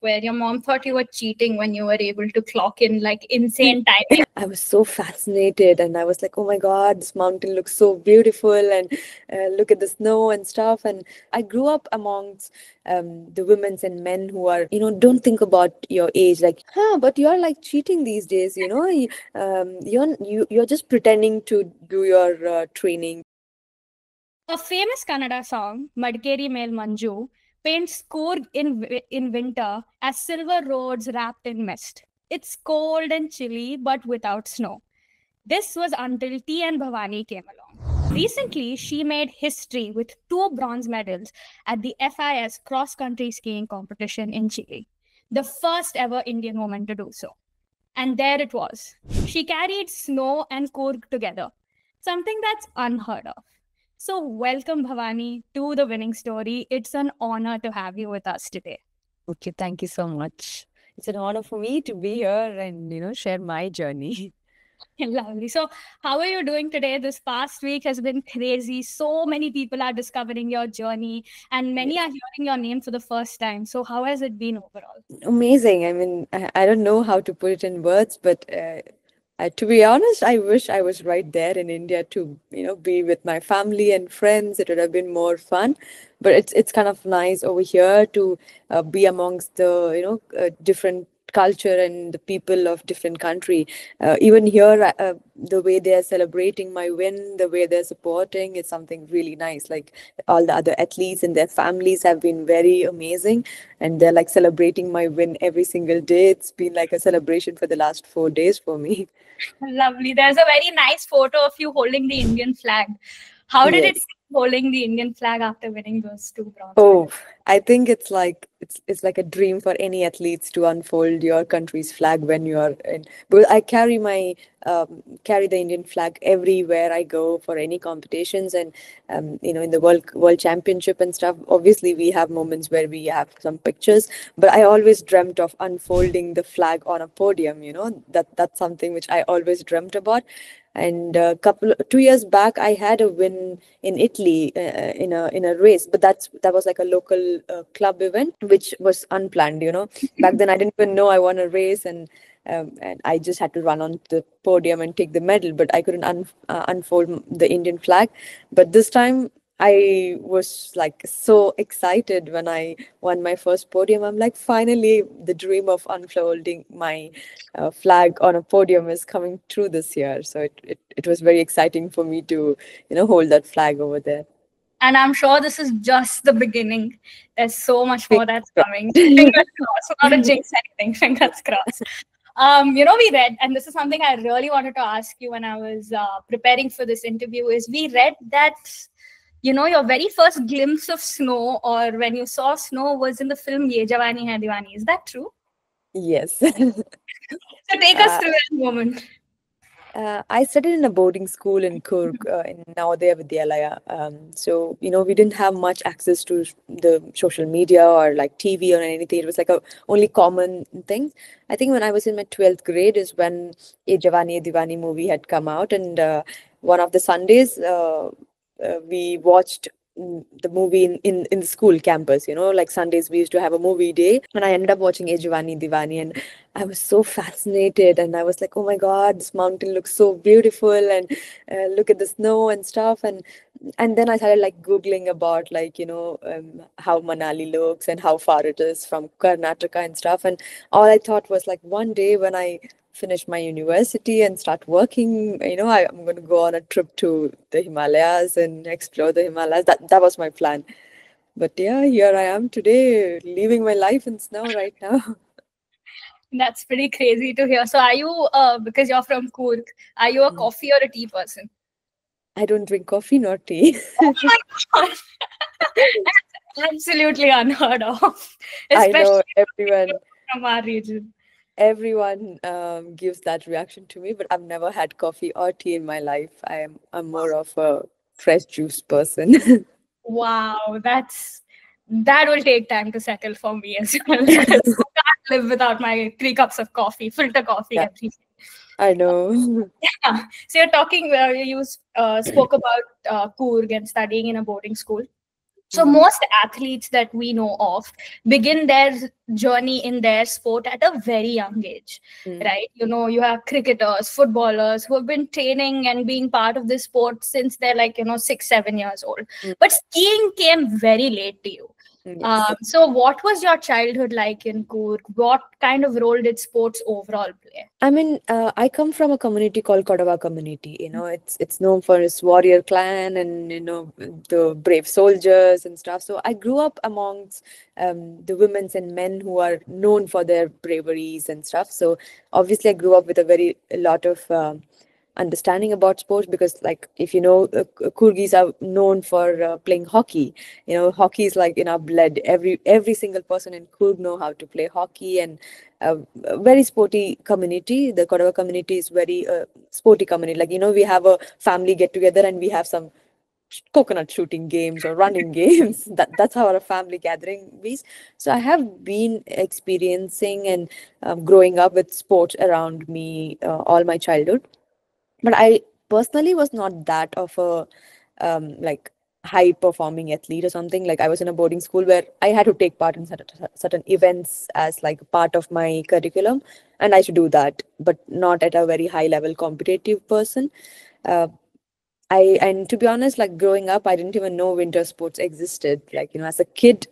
where your mom thought you were cheating when you were able to clock in like insane timing. I was so fascinated, and I was like, oh my God, this mountain looks so beautiful, and look at the snow and stuff. And I grew up amongst the women's and men who are, don't think about your age, like, but you're like cheating these days, you're just pretending to do your training. A famous Kannada song, Madkeri Mel Manju, paints Coorg in winter as silver roads wrapped in mist. It's cold and chilly, but without snow. This was until T. N. Bhavani came along. Recently, she made history with 2 bronze medals at the FIS cross country skiing competition in Chile, the first ever Indian woman to do so. And there it was. She carried snow and Coorg together, something that's unheard of. So, welcome, Bhavani, to the winning story. It's an honor to have you with us today. Okay, thank you so much. It's an honor for me to be here and, share my journey. Lovely. So, how are you doing today? This past week has been crazy. So many people are discovering your journey, and many are hearing your name for the first time. So, how has it been overall? Amazing. I mean, I don't know how to put it in words, but to be honest, I wish I was right there in India to, be with my family and friends. It would have been more fun. But it's kind of nice over here to be amongst the, different culture and the people of different country. Even here, the way they are celebrating my win, the way they're supporting, is something really nice. Like all the other athletes and their families have been very amazing, and they're like celebrating my win every single day. It's been like a celebration for the last 4 days for me. Lovely. There's a very nice photo of you holding the Indian flag. How did it Yes. feel holding the Indian flag after winning those 2 bronze Oh, medals? I think it's like a dream for any athletes to unfold your country's flag when you are in. But I carry the Indian flag everywhere I go for any competitions, and in the world championship and stuff. Obviously, we have moments where we have some pictures, but I always dreamt of unfolding the flag on a podium. That's something which I always dreamt about. And 2 years back, I had a win in Italy in a race, but that was like a local club event, which was unplanned. Back then I didn't even know I won a race, and I just had to run on the podium and take the medal, but I couldn't unfold the Indian flag. But this time I was like so excited when I won my first podium. I'm like, finally, the dream of unfolding my flag on a podium is coming true this year. So it was very exciting for me to, hold that flag over there. And I'm sure this is just the beginning. There's so much more Fingers that's coming. crossed. Fingers crossed. Not to jinx anything. Fingers crossed. We read, and this is something I really wanted to ask you when I was preparing for this interview, is we read that, your very first glimpse of snow or when you saw snow was in the film Ye Jawani Hai Diwani. Is that true? Yes. So take us uh, through that moment. I studied in a boarding school in Kurg, in Navodaya Vidyalaya. So, we didn't have much access to the social media or like TV or anything. It was like a only common thing. I think when I was in my 12th grade is when Ye Jawani Ye Diwani movie had come out. And one of the Sundays, we watched the movie in the school campus. Like Sundays we used to have a movie day, and I ended up watching Ye Jawani Diwani, and I was so fascinated, and I was like, oh my God, this mountain looks so beautiful, and look at the snow and stuff. And then I started like Googling about like, how Manali looks and how far it is from Karnataka and stuff. And all I thought was like, one day when I finish my university and start working, I'm going to go on a trip to the Himalayas and explore the Himalayas. That was my plan. But yeah, here I am today, living my life in snow right now. That's pretty crazy to hear. So are you, because you're from Coorg, are you a coffee or a tea person? I don't drink coffee nor tea. Oh my God. That's absolutely unheard of, I especially know from our region. everyone gives that reaction to me, but I've never had coffee or tea in my life. I'm more of a fresh juice person. Wow, that will take time to settle for me as well. I can't live without my 3 cups of coffee, filter coffee Yeah, every day. I know. Yeah. So you're talking, you spoke about Coorg and studying in a boarding school. So most athletes that we know of begin their journey in their sport at a very young age, Mm. right? You have cricketers, footballers who have been training and being part of this sport since they're like, 6, 7 years old. Mm. But skiing came very late to you. Yes. So what was your childhood like in Coorg? What kind of role did sports overall play? I mean, I come from a community called Kodava community. It's known for its warrior clan and the brave soldiers and stuff. So I grew up amongst the women and men who are known for their braveries and stuff. So obviously, I grew up with a lot of understanding about sports because, like, if you know, Kurgis are known for playing hockey. Hockey is like in our blood. Every single person in Kurg know how to play hockey, and a very sporty community. The Kodava community is very sporty community. Like, we have a family get together and we have some coconut shooting games or running games. That's how our family gathering is. So I have been experiencing and growing up with sports around me all my childhood. But I personally was not that of a like high performing athlete or something. Like, I was in a boarding school where I had to take part in certain events as like part of my curriculum, and I should do that, but not at a very high level competitive person. uh, and to be honest, like, growing up, I didn't even know winter sports existed. Like, as a kid,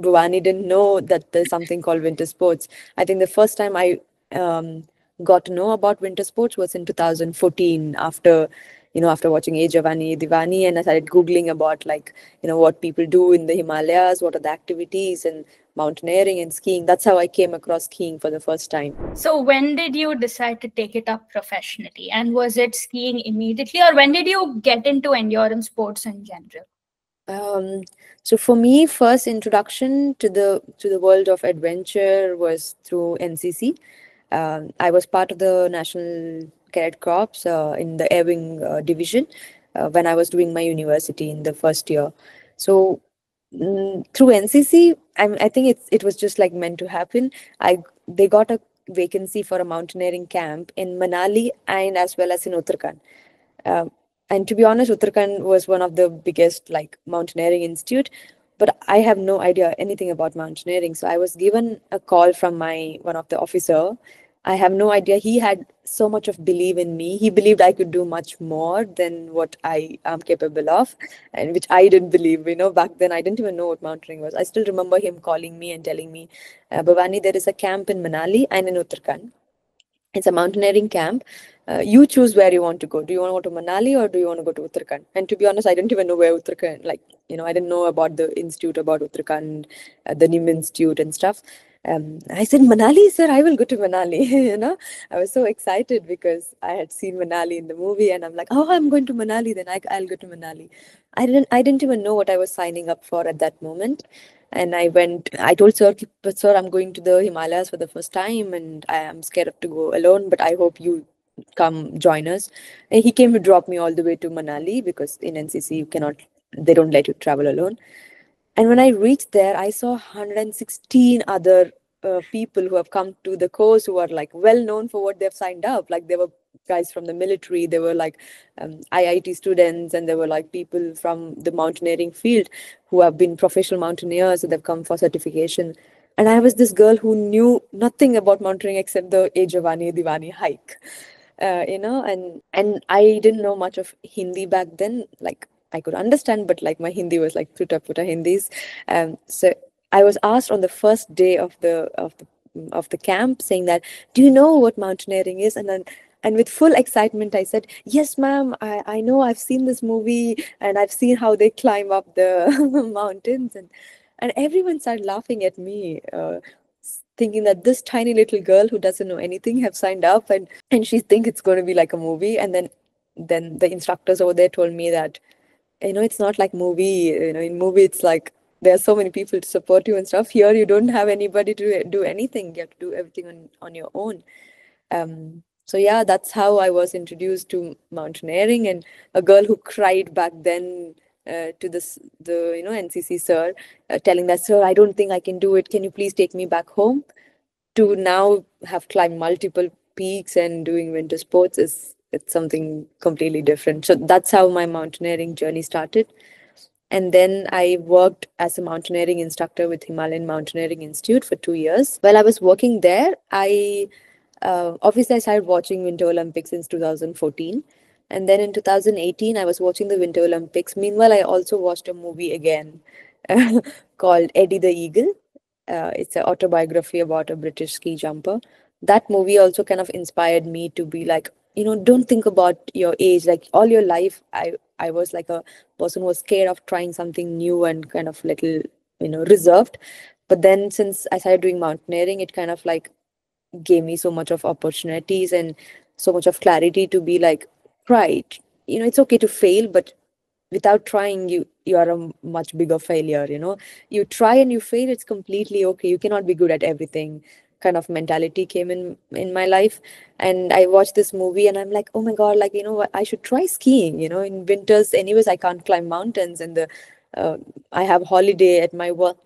Bhuwani didn't know that there's something called winter sports. I think the first time I um, got to know about winter sports was in 2014, after watching Age of Ani Divani, and I started Googling about, like, what people do in the Himalayas, what are the activities, and mountaineering and skiing. That's how I came across skiing for the first time. So when did you decide to take it up professionally? And was it skiing immediately, or when did you get into endurance sports in general? Um, so for me, first introduction to the world of adventure was through NCC. I was part of the National Cadet Corps in the Air Wing division when I was doing my university in the first year. So through NCC, I think it was just like meant to happen. They got a vacancy for a mountaineering camp in Manali and as well as in Uttarakhand. Um, and to be honest, Uttarakhand was one of the biggest like mountaineering institute, but I have no idea anything about mountaineering. So I was given a call from my one of the officer. I have no idea. He had so much of belief in me. He believed I could do much more than what I am capable of, and which I didn't believe. Back then I didn't even know what mountaineering was. I still remember him calling me and telling me, Bhavani, there is a camp in Manali and in Uttarakhand. It's a mountaineering camp. You choose where you want to go. Do you want to go to Manali or do you want to go to Uttarakhand? And to be honest, I didn't even know where Uttarakhand, like, I didn't know about the institute, about Uttarakhand, the NIM Institute and stuff. I said, Manali, sir, I will go to Manali. I was so excited because I had seen Manali in the movie, and I'm like, oh, I'm going to Manali, then I'll go to Manali. I didn't even know what I was signing up for at that moment. And I told sir, but sir, I'm going to the Himalayas for the first time and I am scared to go alone, but I hope you come join us. And he came to drop me all the way to Manali because in NCC they don't let you travel alone. And when I reached there, I saw 116 other people who have come to the course who are like well known for what they've signed up. Like, there were guys from the military, there were like IIT students, and there were like people from the mountaineering field who have been professional mountaineers and they've come for certification. And I was this girl who knew nothing about mountaineering except the Age of Ani Divani hike. And I didn't know much of Hindi back then. Like, I could understand, but like my Hindi was like tuta puta Hindis. So I was asked on the first day of the camp, saying that, do you know what mountaineering is? And with full excitement, I said, yes, ma'am, I know, I've seen this movie and I've seen how they climb up the mountains. And everyone started laughing at me, thinking that this tiny little girl who doesn't know anything have signed up, and she think it's going to be like a movie. And then the instructors over there told me that, it's not like movie. In movie it's like there are so many people to support you and stuff. Here you don't have anybody to do anything. You have to do everything on your own. So yeah, that's how I was introduced to mountaineering. And a girl who cried back then to the NCC sir, telling that, sir, I don't think I can do it, can you please take me back home, to now have climbed multiple peaks and doing winter sports, it's something completely different. So that's how my mountaineering journey started. And then I worked as a mountaineering instructor with Himalayan Mountaineering Institute for 2 years. While I was working there, I obviously I started watching Winter Olympics since 2014. And then in 2018, I was watching the Winter Olympics. Meanwhile, I also watched a movie again called Eddie the Eagle. It's an autobiography about a British ski jumper. That movie also kind of inspired me to be like, don't think about your age. Like all your life, I was like a person who was scared of trying something new and kind of little, reserved. But then since I started doing mountaineering, it kind of like gave me so much of opportunities and so much of clarity to be like, right, it's okay to fail, but without trying, you are a much bigger failure. You try and you fail, it's completely okay. You cannot be good at everything. Kind of mentality came in my life. And I watched this movie and I'm like, oh my god, like, what, I should try skiing. In winters anyways I can't climb mountains, and the I have holiday at my work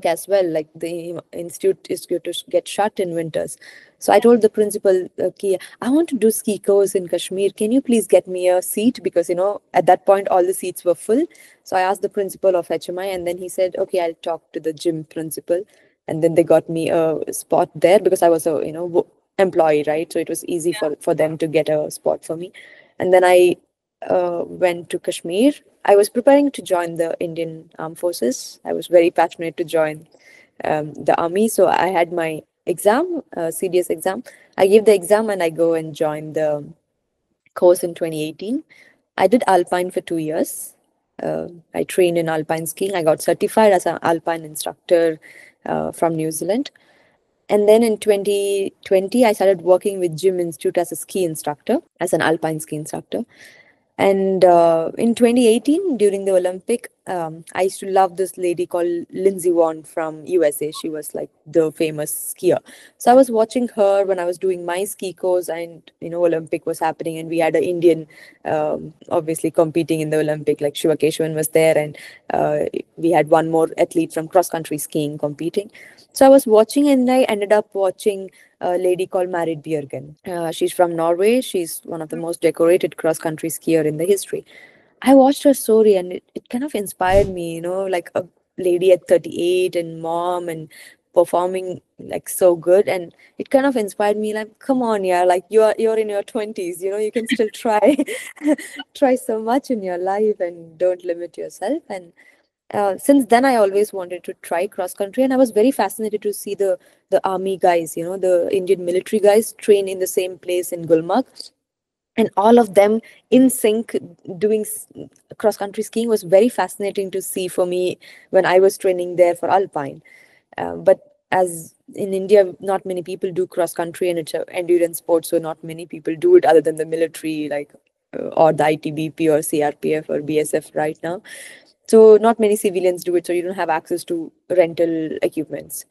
as well. Like the institute is going to get shut in winters. So I told the principal, okay, I want to do ski course in Kashmir. Can you please get me a seat? Because, at that point, all the seats were full. So I asked the principal of HMI, and then he said, okay, I'll talk to the gym principal. And then they got me a spot there because I was a, employee, right? So it was easy for them to get a spot for me. And then I went to Kashmir. I was preparing to join the Indian Armed Forces. I was very passionate to join the army. So I had my exam, CDS exam. I gave the exam and I go and join the course in 2018. I did alpine for 2 years. I trained in alpine skiing. I got certified as an alpine instructor from New Zealand. And then in 2020, I started working with Gym Institute as a ski instructor, as an alpine ski instructor. And in 2018, during the Olympic, I used to love this lady called Lindsey Vonn from USA. She was like the famous skier. So I was watching her when I was doing my ski course, and Olympic was happening, and we had an Indian, obviously competing in the Olympic. Like Shiva Keshavan was there, and we had one more athlete from cross country skiing competing. So I was watching, and I ended up watching a lady called Marit Bjørgen. She's from Norway. She's one of the most decorated cross country skier in the history. I watched her story and it kind of inspired me, like a lady at 38 and mom and performing like so good. And it kind of inspired me like, come on, yeah, like you're in your 20s, you can still try try so much in your life and don't limit yourself. And since then I always wanted to try cross country, and I was very fascinated to see the army guys, the Indian military guys train in the same place in Gulmarg, and all of them in sync doing cross country skiing was very fascinating to see for me when I was training there for alpine. But as in India, not many people do cross country, and it's an endurance sport, so not many people do it other than the military, like or the ITBP or CRPF or BSF right now. So not many civilians do it, so you don't have access to rental equipments.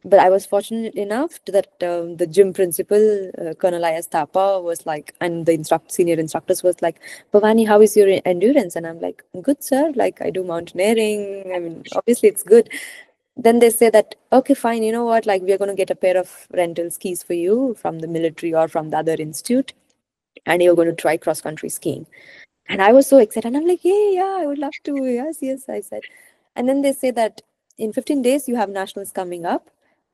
But I was fortunate enough that the gym principal, Colonel I.S. Thapa, was like, and the senior instructors was like, Bhavani, how is your endurance? And I'm like, good, sir. Like, I do mountaineering. I mean, obviously it's good. Then they say that, okay, fine, you know what? Like, we are going to get a pair of rental skis for you from the military or from the other institute, and you're going to try cross country skiing. And I was so excited. And I'm like, yeah, I would love to. Yes, I said. And then they say that in 15 days, you have nationals coming up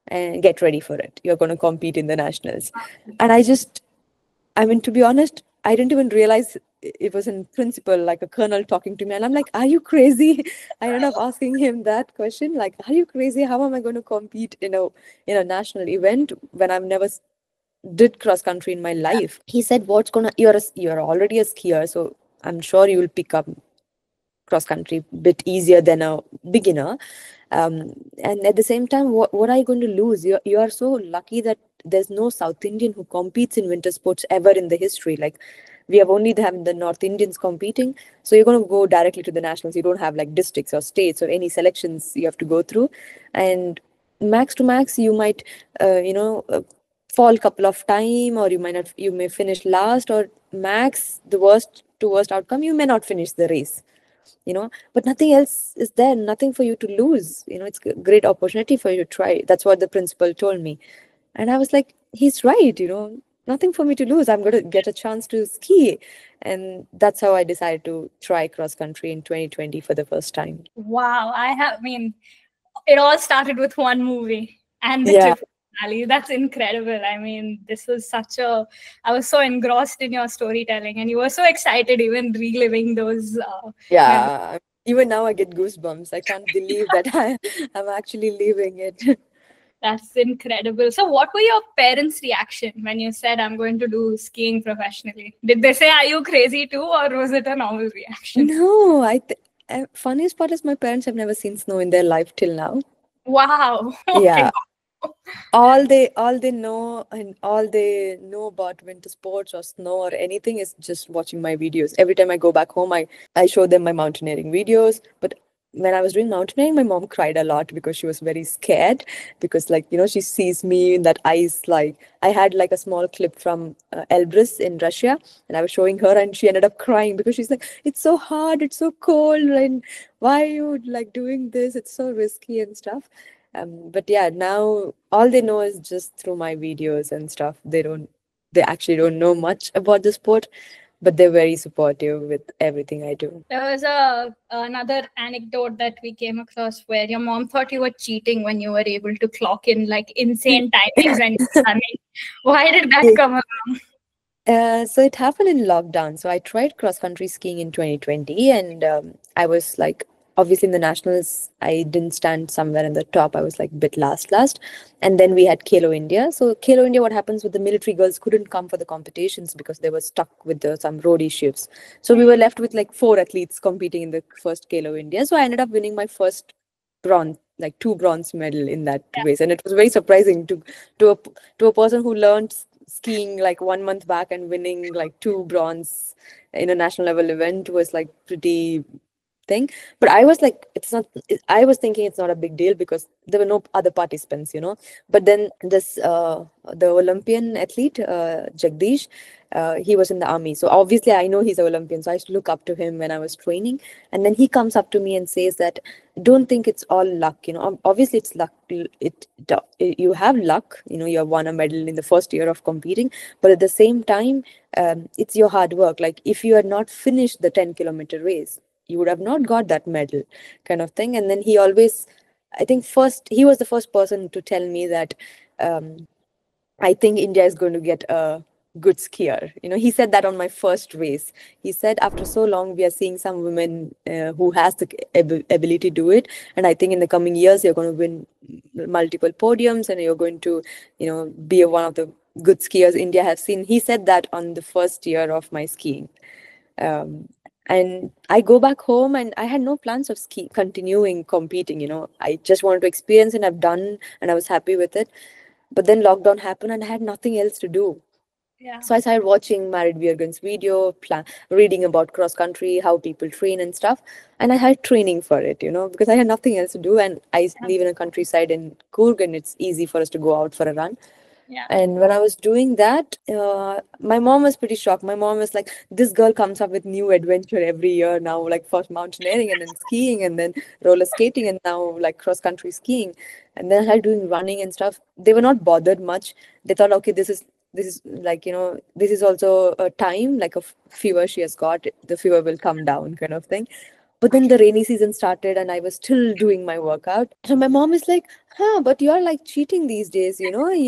and get ready for it. You're going to compete in the nationals. And I mean, to be honest, I didn't even realize it was in principle, like a colonel talking to me. And I'm like, are you crazy? I ended up asking him that question, like, are you crazy? How am I going to compete in a national event when I've never did cross country in my life? He said, you're already a skier, so I'm sure you will pick up cross country a bit easier than a beginner. And at the same time, what are you going to lose? You are so lucky that there's no South Indian who competes in winter sports ever in the history. Like, we have only have the North Indians competing. So you're going to go directly to the nationals. You don't have like districts or states or any selections you have to go through. And max to max, you might, fall a couple of time, or you might not, you may finish last, or max the worst to worst outcome, you may not finish the race. But nothing else is there, nothing for you to lose. It's a great opportunity for you to try. That's what the principal told me. And I was like, he's right. nothing for me to lose. I'm going to get a chance to ski. And that's how I decided to try cross country in 2020 for the first time. Wow, I mean, it all started with one movie and the Yeah. trip to Bali. That's incredible. I mean, this was such a. I was so engrossed in your storytelling, and you were so excited, even reliving those memories. Yeah. Even now I get goosebumps. I can't believe that I'm actually living it. That's incredible. So, what were your parents' reaction when you said, "I'm going to do skiing professionally"? Did they say, "Are you crazy too," or was it a normal reaction? No, funniest part is my parents have never seen snow in their life till now. Wow. Okay. Yeah. All they know and all they know about winter sports or snow or anything is just watching my videos. Every time I go back home, I show them my mountaineering videos. But when I was doing mountaineering, my mom cried a lot because she was very scared, because like she sees me in that ice. Like I had like a small clip from Elbrus in Russia, and I was showing her, and she ended up crying because she's like, it's so hard, it's so cold, and why are you like doing this, it's so risky and stuff. But yeah, now all they know is just through my videos and stuff. They actually don't know much about the sport, but they're very supportive with everything I do. There was a another anecdote that we came across where your mom thought you were cheating when you were able to clock in like insane timings when you're running. Why did that come along? So it happened in lockdown. So I tried cross country skiing in 2020, and I was like, obviously in the nationals, I didn't stand somewhere in the top. I was like bit last. And then we had Kalo India. So Kalo India, what happens with the military girls couldn't come for the competitions because they were stuck with some road issues. So we were left with like 4 athletes competing in the first Kalo India. So I ended up winning my first bronze, like 2 bronze medal in that race, and it was very surprising to a to a person who learned skiing like 1 month back, and winning like 2 bronze in a national level event was like pretty thing. But I was like, I was thinking it's not a big deal because there were no other participants. But then the Olympian athlete, Jagdish, he was in the army. So obviously I know he's an Olympian. So I used to look up to him when I was training. And then he comes up to me and says that, don't think it's all luck. Obviously it's luck. You have luck. You have won a medal in the first year of competing. But at the same time, it's your hard work. Like if you had not finished the 10-kilometer race, you would have not got that medal, kind of thing. And then he always, I think first, he was the first person to tell me that, um, I think India is going to get a good skier. He said that on my first race. He said, after so long, we are seeing some women who has the ability to do it. And I think in the coming years, you're going to win multiple podiums, and you're going to, be one of the good skiers India has seen. He said that on the first year of my skiing. Um, and I go back home, and I had no plans of continuing competing. I just wanted to experience, and I've done, and I was happy with it. But then lockdown happened, and I had nothing else to do. Yeah. So I started watching Marit Bjorgen's video, reading about cross country, how people train and stuff. And I had training for it, because I had nothing else to do. And I live in a countryside in Coorg, and it's easy for us to go out for a run. Yeah. And when I was doing that, my mom was pretty shocked. My mom was like, this girl comes up with new adventure every year now, like first mountaineering and then skiing and then roller skating and now like cross country skiing. And then I started doing running and stuff. They were not bothered much. They thought, okay, this is like, this is also a time, like a fever she has got, the fever will come down, kind of thing. But then the rainy season started, and I was still doing my workout. So my mom is like, huh, but you're like cheating these days, you're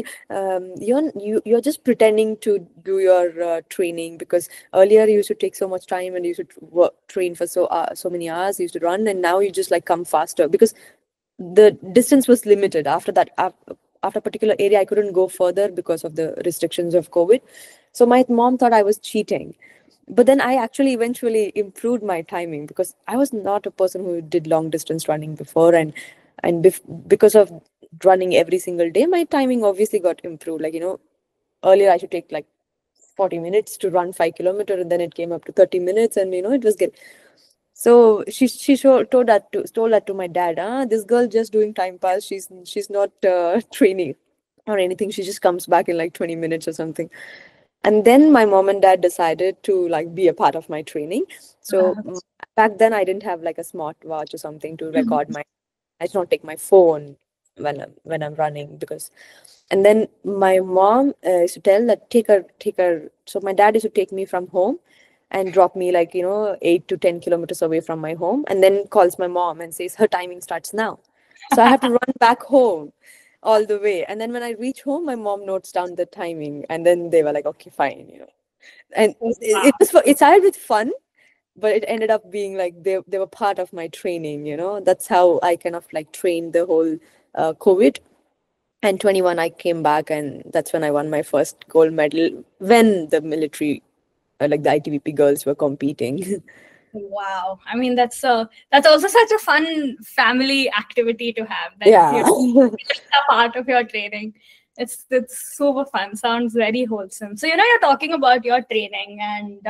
just pretending to do your training, because earlier you used to take so much time and you should train for so many hours, you used to run, and now you just like come faster because the distance was limited. After that, after a particular area, I couldn't go further because of the restrictions of COVID. So my mom thought I was cheating. But then I actually eventually improved my timing, because I was not a person who did long distance running before, and because of running every single day, my timing obviously got improved. Like, earlier I should take like 40 minutes to run 5 kilometers, and then it came up to 30 minutes, and it was good. So told that to my dad. This girl just doing time pass. She's not training or anything. She just comes back in like 20 minutes or something. And then my mom and dad decided to like be a part of my training. So back then I didn't have like a smart watch or something to record my. I did not take my phone. when I'm running. Because and then my mom used to tell that take her. So my dad used to take me from home and drop me like 8 to 10 kilometers away from my home, and then calls my mom and says her timing starts now. So I have to run back home all the way, and then when I reach home, my mom notes down the timing, and then they were like, okay, fine. And it started with fun, but it ended up being like they were part of my training. That's how I kind of like trained the whole COVID. And 21 I came back, and that's when I won my first gold medal when the military, like the ITBP girls, were competing. Wow. I mean, that's also such a fun family activity to have, that Yeah. it's a part of your training. It's super fun. Sounds very wholesome. So you're talking about your training, and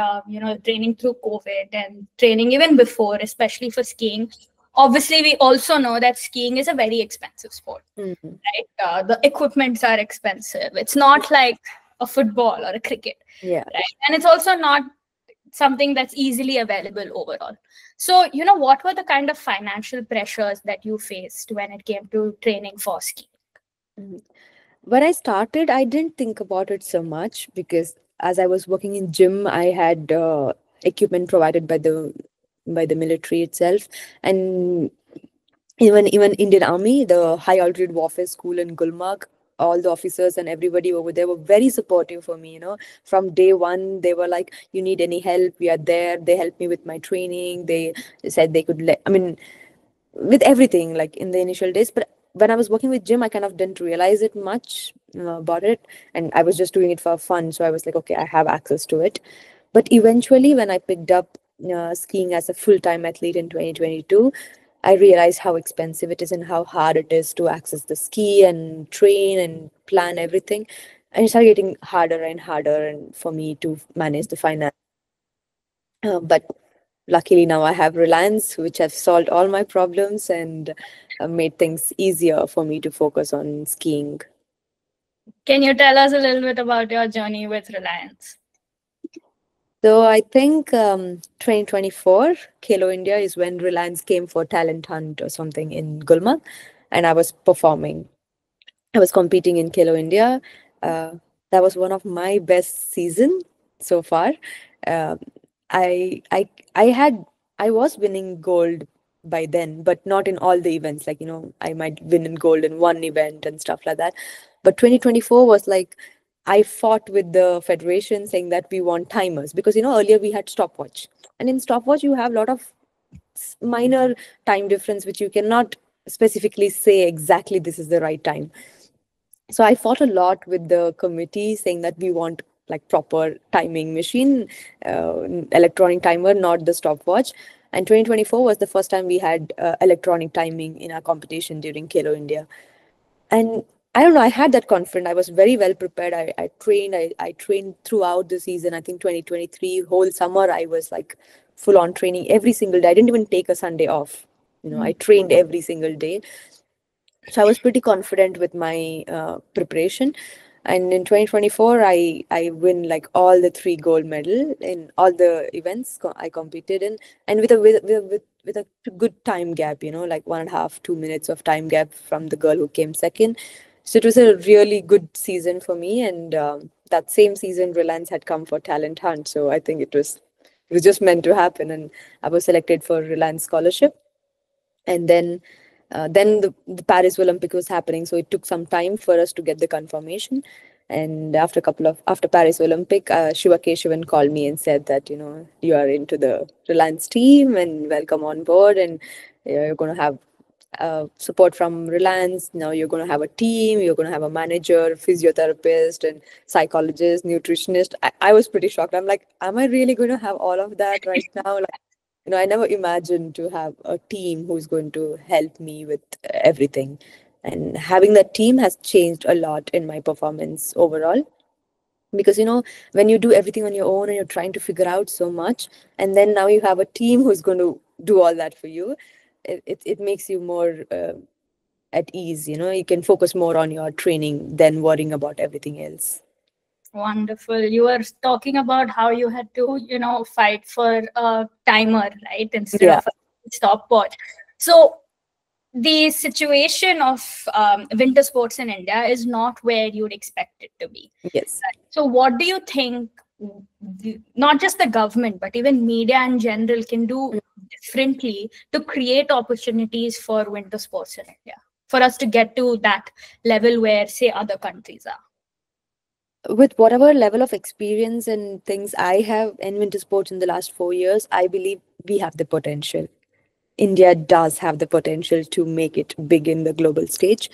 training through COVID and training even before, especially for skiing. Obviously, we also know that skiing is a very expensive sport, Mhm. right? The equipments are expensive. It's not like a football or a cricket, Yeah. right? And it's also not something that's easily available overall. So, what were the kind of financial pressures that you faced when it came to training for ski? Mhm. When I started, I didn't think about it so much because as I was working in gym, I had equipment provided by the military itself, and even Indian Army, the High Altitude Warfare School in Gulmarg. All the officers and everybody over there were very supportive for me. From day one, they were like, "You need any help? We are there." They helped me with my training. They said they could let. I mean, with everything like in the initial days, but when I was working with gym, I kind of didn't realize it much about it, and I was just doing it for fun. So I was like, okay, I have access to it. But eventually when I picked up skiing as a full-time athlete in 2022, I realized how expensive it is and how hard it is to access the ski and train and plan everything, and it started getting harder and harder and for me to manage the finance. But luckily now I have Reliance, which have solved all my problems and made things easier for me to focus on skiing. Can you tell us a little bit about your journey with Reliance? So I think 2024 Kalo India is when Reliance came for talent hunt or something in Gulmarg, and I was performing. I was competing in Kalo India. Uh, that was one of my best season so far. Uh, I I I had I was winning gold by then, but not in all the events. Like I might win in gold in one event and stuff like that. But 2024 was like I fought with the federation saying that we want timers because earlier we had stopwatch, and in stopwatch you have a lot of minor time difference which you cannot specifically say exactly this is the right time. So I fought a lot with the committee saying that we want like proper timing machine, electronic timer, not the stopwatch. And 2024 was the first time we had electronic timing in our competition during Kalo India. And I don't know, I had that confidence. I was very well prepared. I trained throughout the season. I think 2023 whole summer I was like full on training every single day. I didn't even take a Sunday off. I trained every single day. So I was pretty confident with my preparation. And in 2024, I win like all the three gold medal in all the events I competed in, and with a good time gap, like 1.5 2 minutes of time gap from the girl who came second. So it was a really good season for me. And that same season, Reliance had come for talent hunt, so I think it was just meant to happen, and I was selected for Reliance scholarship. And then the Paris Olympic was happening, so it took some time for us to get the confirmation. And after Paris Olympic, Shiva Keshavan called me and said that you are into the Reliance team and welcome on board, and you're going to have support from Reliance. Now you're going to have a team, you're going to have a manager, physiotherapist, and psychologist, nutritionist. I was pretty shocked. I'm like, am I really going to have all of that right now? Like, I never imagined to have a team who's going to help me with everything. And having that team has changed a lot in my performance overall. Because, when you do everything on your own and you're trying to figure out so much, and then now you have a team who's going to do all that for you, it makes you more at ease. You can focus more on your training than worrying about everything else. Wonderful. You were talking about how you had to, fight for a timer, right? Instead Yeah. of a stopwatch. So the situation of winter sports in India is not where you'd expect it to be. Yes. So, what do you think, not just the government, but even media in general, can do differently to create opportunities for winter sports in India, for us to get to that level where, say, other countries are? With whatever level of experience and things I have in winter sports in the last 4 years, I believe we have the potential. India does have the potential to make it big in the global stage.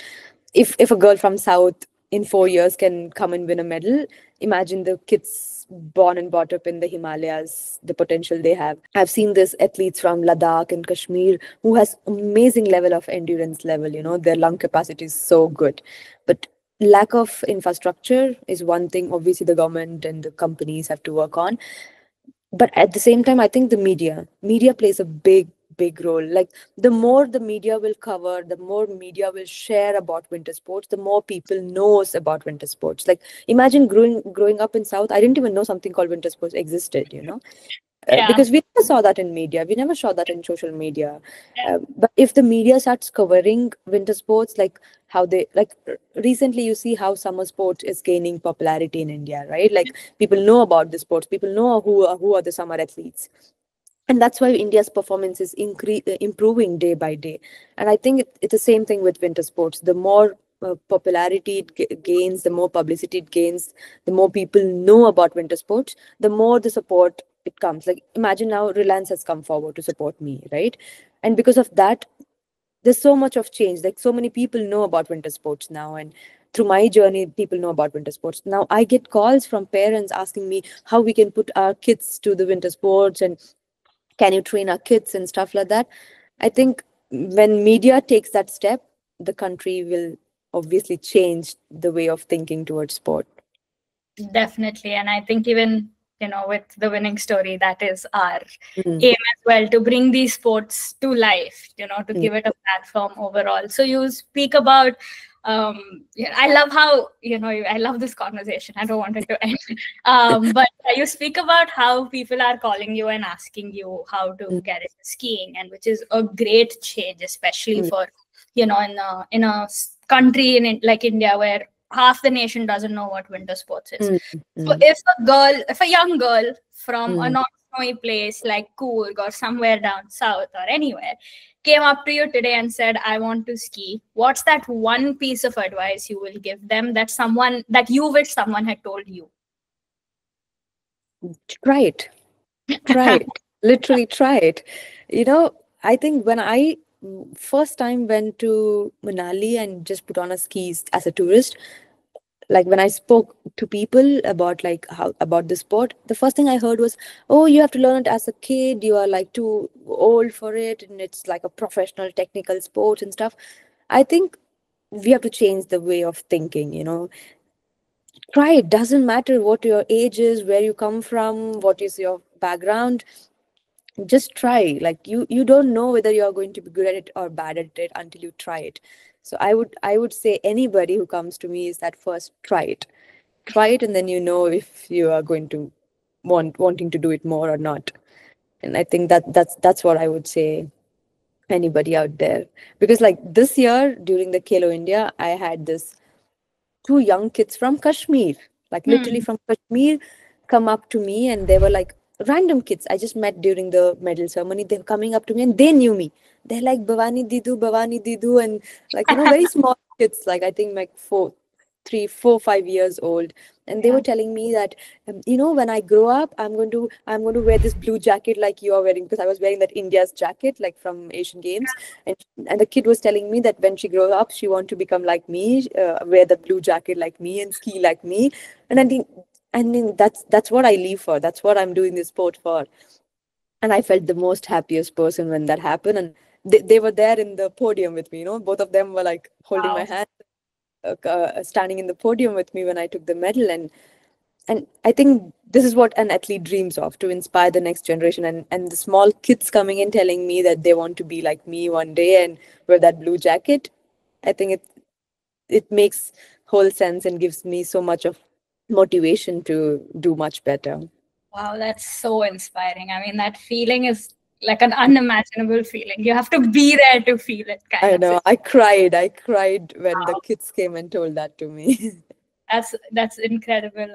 If a girl from South in 4 years can come and win a medal, imagine the kids born and brought up in the Himalayas, the potential they have. I've seen this athletes from Ladakh and Kashmir who has amazing level of endurance level, their lung capacity is so good. But lack of infrastructure is one thing obviously the government and the companies have to work on. But at the same time, I think the media plays a big role. Like, the more the media will cover, the more media will share about winter sports, the more people knows about winter sports. Like, imagine growing up in South, I didn't even know something called winter sports existed. Yeah. Because we never saw that in media, we never saw that in social media. But if the media starts covering winter sports, like how they like recently, you see how summer sports is gaining popularity in India, right? Like, people know about the sports, people know who are the summer athletes, and that's why India's performance is improving day by day. And I think it's the same thing with winter sports. The more popularity it gains, the more publicity it gains, the more people know about winter sports, the more the support it comes. Like, imagine now Reliance has come forward to support me, right? And because of that, there's so much of change. Like, so many people know about winter sports now, and through my journey, people know about winter sports. Now I get calls from parents asking me how we can put our kids to the winter sports, and can you train our kids and stuff like that. I think when media takes that step, the country will obviously change the way of thinking towards sport. Definitely. And I think even, with the winning story, that is our Mm, aim as well, to bring these sports to life, to mm, give it a platform overall. So you speak about, I love how, I love this conversation. I don't want it to end. But you speak about how people are calling you and asking you how to mm, get into skiing, and which is a great change, especially mm, for, in a country like India, where half the nation doesn't know what winter sports is. mm, So mm, if a young girl from a mm. non-snowy place like Coorg or somewhere down south or anywhere came up to you today and said, "I want to ski," what's that one piece of advice you will give them, that you wish someone had told you? Try it. Try it. Literally try it. I think when I first time went to Manali and just put on a skis as a tourist, like when I spoke to people about like how about the sport, the first thing I heard was, "Oh, you have to learn it as a kid. You are like too old for it, and it's like a professional technical sport and stuff." I think we have to change the way of thinking. Try it. Doesn't matter what your age is, where you come from, what is your background. Just try. Like, you don't know whether you're going to be good at it or bad at it until you try it. So I would say anybody who comes to me is that first try it, and then you know if you are going to wanting to do it more or not. And I think that's what I would say anybody out there. Because like this year during the Kelo India, I had this two young kids from Kashmir, like literally Hmm. from Kashmir, come up to me, and they were like random kids I just met during the medal ceremony. They were coming up to me and they knew me. They're like, Bhavani Didu, and like, very small kids, like I think like 3, 4, 5 years old. And they Yeah. were telling me that, when I grow up, I'm going to wear this blue jacket like you are wearing, because I was wearing that India's jacket, like from Asian Games. And the kid was telling me that when she grows up, she want to become like me, wear the blue jacket like me and ski like me. And I think that's what I live for. That's what I'm doing this sport for. And I felt the most happiest person when that happened. And they were there in the podium with me. Both of them were like holding my Wow. hand, standing in the podium with me when I took the medal. And I think this is what an athlete dreams of, to inspire the next generation. And the small kids coming in telling me that they want to be like me one day and wear that blue jacket. I think it makes whole sense and gives me so much of motivation to do much better. Wow, that's so inspiring. I mean, that feeling is like an unimaginable feeling. You have to be there to feel it, kind I of. know. I cried when the kids came and told that to me. That's incredible.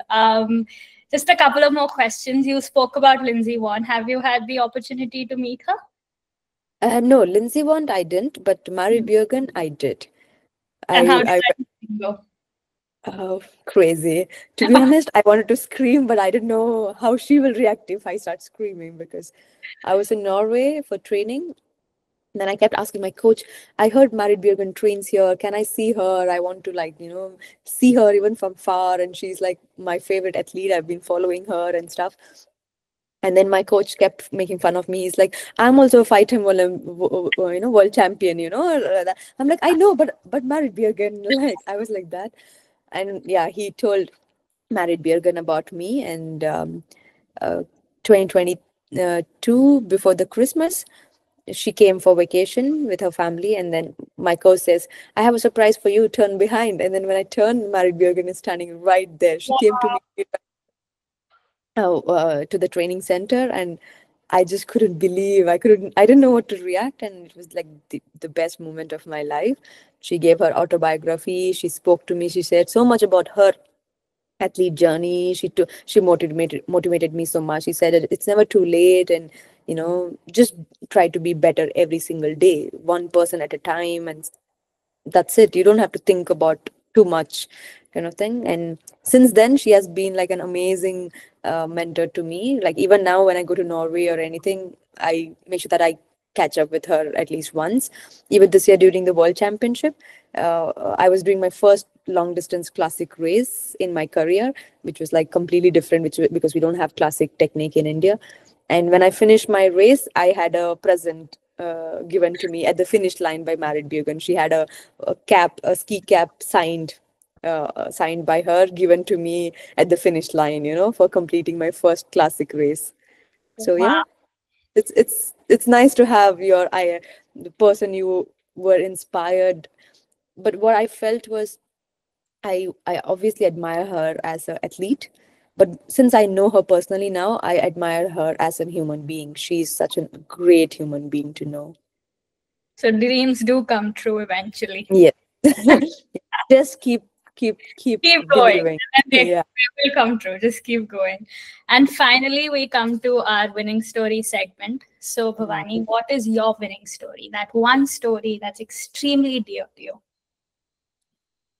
Just a couple of more questions. You spoke about Lindsay Vonn. Have you had the opportunity to meet her? No, Lindsay Vonn I didn't, but Mary Björgen I did. And how I did I that go? Oh, crazy. To be honest, I wanted to scream, but I didn't know how she will react if I start screaming because I was in Norway for training. Then I kept asking my coach, I heard Marit Björgen trains here. Can I see her? I want to see her even from far. And she's like my favorite athlete. I've been following her and stuff. And then my coach kept making fun of me. He's like, I'm also a five-time world champion, I'm like, I know, but Marit Björgen, like I was like that. And yeah, he told Marit Björgen about me and 2022 before the Christmas she came for vacation with her family, and then my coach says, I have a surprise for you, turn behind. And then when I turned, Marit Björgen is standing right there. She came to me to the training center, and I just couldn't believe, I didn't know what to react, and it was like the best moment of my life. She gave her autobiography, she spoke to me, she said so much about her athlete journey. She motivated me so much. She said it's never too late, and just try to be better every single day, one person at a time, and that's it. You don't have to think about too much, kind of thing. And since then she has been like an amazing mentor to me. Like even now when I go to Norway or anything, I make sure that I catch up with her at least once. Even this year during the world championship, I was doing my first long distance classic race in my career, which was like completely different, because we don't have classic technique in India. And when I finished my race, I had a present given to me at the finish line by Marit Björgen. She had a ski cap signed by her, given to me at the finish line, for completing my first classic race. So Wow. yeah, it's nice to have the person you were inspired. But what I felt was I obviously admire her as an athlete, but since I know her personally now, I admire her as a human being. She's such a great human being to know. So dreams do come true eventually. Yeah. Just keep Keep going, believing. and Yeah. they will come true. Just keep going. And finally, we come to our winning story segment. So, Mm. Bhavani, what is your winning story? That one story that's extremely dear to you.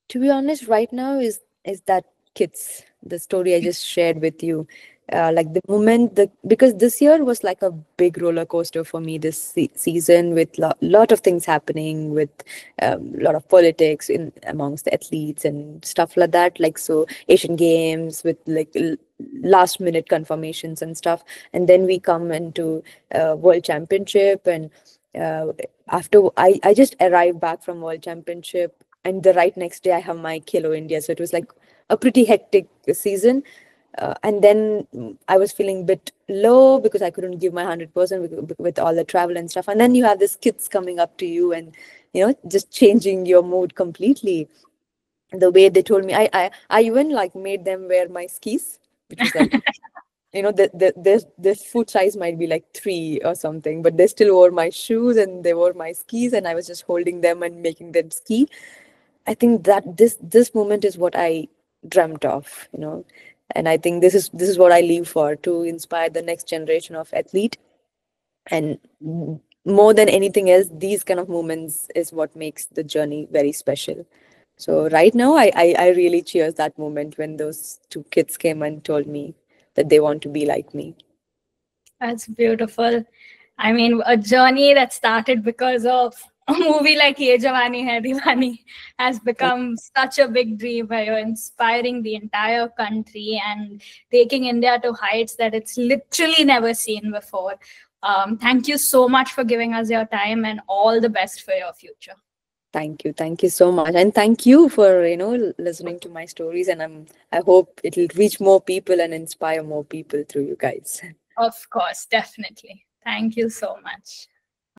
To be honest, right now is that kids, the story I just shared with you. Like the moment the because this year was like a big roller coaster for me this season, with lot of things happening, with lot of politics in amongst the athletes and stuff like that. Like so Asian Games with like last minute confirmations and stuff, and then we come into World Championship, and uh, after I just arrived back from World Championship, and the right next day I have my Kilo India. So it was like a pretty hectic season. And then I was feeling a bit low because I couldn't give my 100% with all the travel and stuff. And then you have these kids coming up to you and, just changing your mood completely. The way they told me, I even like made them wear my skis, which was like, their foot size might be like 3 or something, but they still wore my shoes and they wore my skis, and I was just holding them and making them ski. I think that this moment is what I dreamt of, and I think this is what I live for, to inspire the next generation of athlete. And more than anything else, these kind of moments is what makes the journey very special. So right now, I really cheers that moment when those two kids came and told me that they want to be like me. That's beautiful. I mean, a journey that started because of a movie like Ye Jawani Hai Diwani has become such a big dream where you're inspiring the entire country and taking India to heights that it's literally never seen before. Thank you so much for giving us your time, and all the best for your future. Thank you so much, and thank you for listening to my stories. And I hope it'll reach more people and inspire more people through you guys. Of course, definitely. Thank you so much.